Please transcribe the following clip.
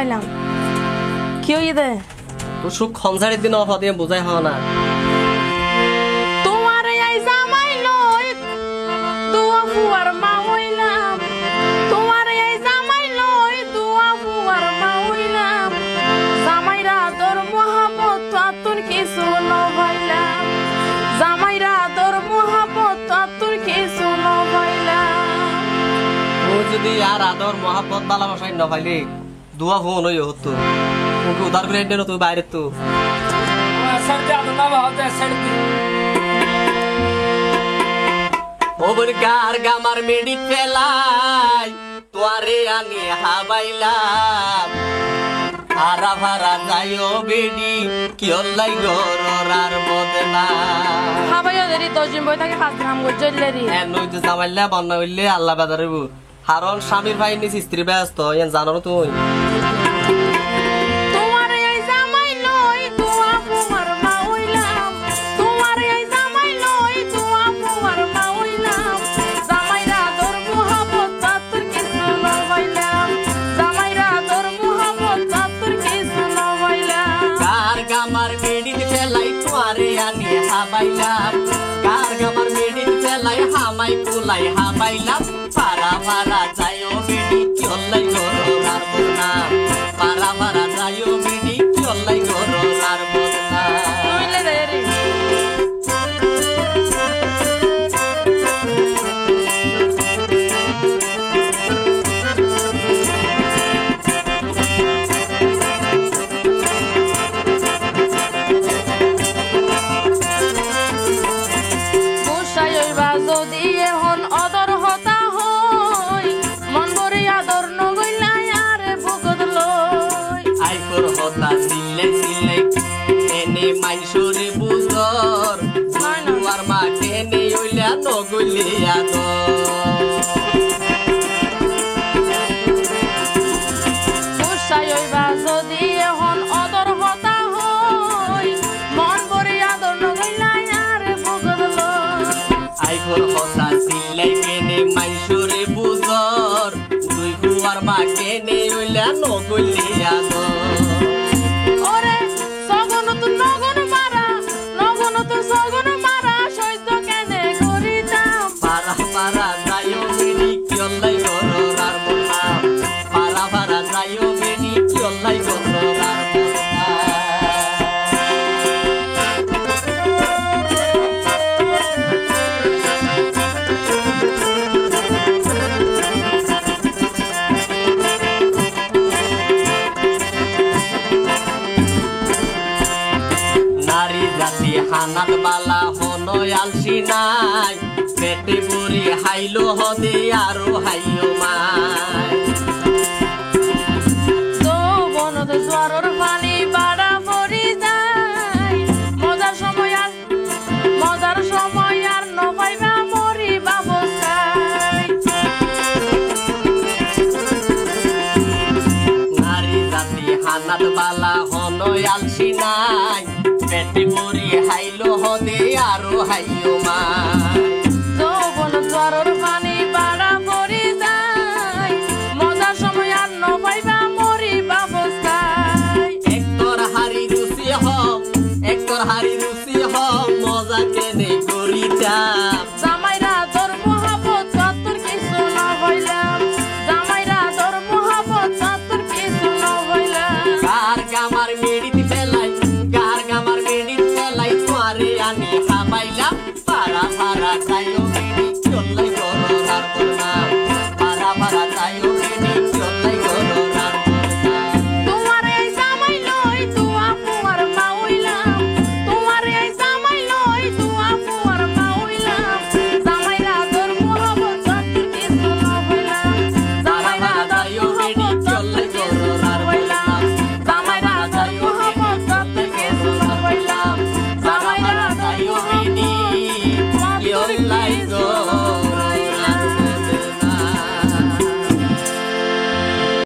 পাইলাম কি হই দে তো সুখ খনসারের দিন অফ দিয়ে বুঝাই হওয়া না তোমার এই জামাই লই দুয়া ফুয়ার মা হইলাম তোমার এই জামাই লই দুয়া ফুয়ার মা হইলাম জামাইরা দর মোহাম্মত আতুন কিছু ন হইলাম জামাইরা দর মোহাম্মত আতুন কিছু ন হইলাম ও যদি আর আদর মহাব্বত ভালোবাসাই না পাইলে দুয়া ফোন হই হতো ওকে উদার করে এনে তুই বাইরে তো ওবর কার গামার মেডি ফেলাই তোয়ারে আনি হাবাইলাম আরা ভারা যাইও বেডি কি অল্লাই গরার বদনা হাবাইও দেরি 10 দিন বই থাকে 5 দিন হাম গজলে রি নই তো জামাইলা বন্না হইলে আল্লাহ বাদারেবু কারণ স্বামীর ভাই নিস স্ত্রী ব্যস্ত এন জানো তুই তোমার এই জামাই লই দুয়া ফুয়ার মা হইলাম তোমার এই জামাই লই দুয়া ফুয়ার মা হইলাম জামাইরা দর মোহাম্মত আতুর কিছু ন হইলাম জামাইরা দর মোহাম্মত আতুর কিছু ন হইলাম কার গামার মেডি ফেলাই তোয়ারে আনি হাবাইলাম কার গামার মেডি ফেলাই হামাই কুলাই হাবাইলাম পারা পারা যাইও বেডি কি অল্লাই গরার বদনা পারা পারা যাইও বেডি কি অল্লাই গরার বদনা তুইলে দেরি বুসাই হইবা যদি এখন অদর হতা হই মন ভরে আদর নগইলাই আরে ভুগত লই আইকর হতা সিলে সিলে এনে মাইনসরে বুজর দুয়ার মা কেনে হইলা নগলিয়া তো বুসাই হইবা যদি এখন অদর হতা হই মন ভরে আদর নগইলাই আরে ভুগত লই আইকর হতা সিলে কেনে মাইনসরে বুজর দুয়ার মা কেনে হইলা নগলিয়া তো ওরে সগন তো নগন মারা সইত কেনে করিতাম পারা পারা যাইও বেডি কি অল্লাই গরার বদনা পারা পারা যাইও বেডি কি অল্লাই গরার বদনা নারী জাতি হানাত বালা হনয় আলসি নাই পেটে বুড়ি হাইলো হদে আরো হাইও মাই যৌবনত জোয়ারের পানি বাড়া পড়ি যায় মজার সময় আর নপাইবা মরিবা বসাই নারী জাতি হানাত বালা হনয় আলসি নাই পেটে বুড়ি হাইলো হদে আরো হাইও মাই যৌবন জোয়ারের পানি বাড়া পড়ি যায় মজার সময় আর নপাইবা মরিবা বসাই একতর হারি রুচি হম একতর হারি রুচি হম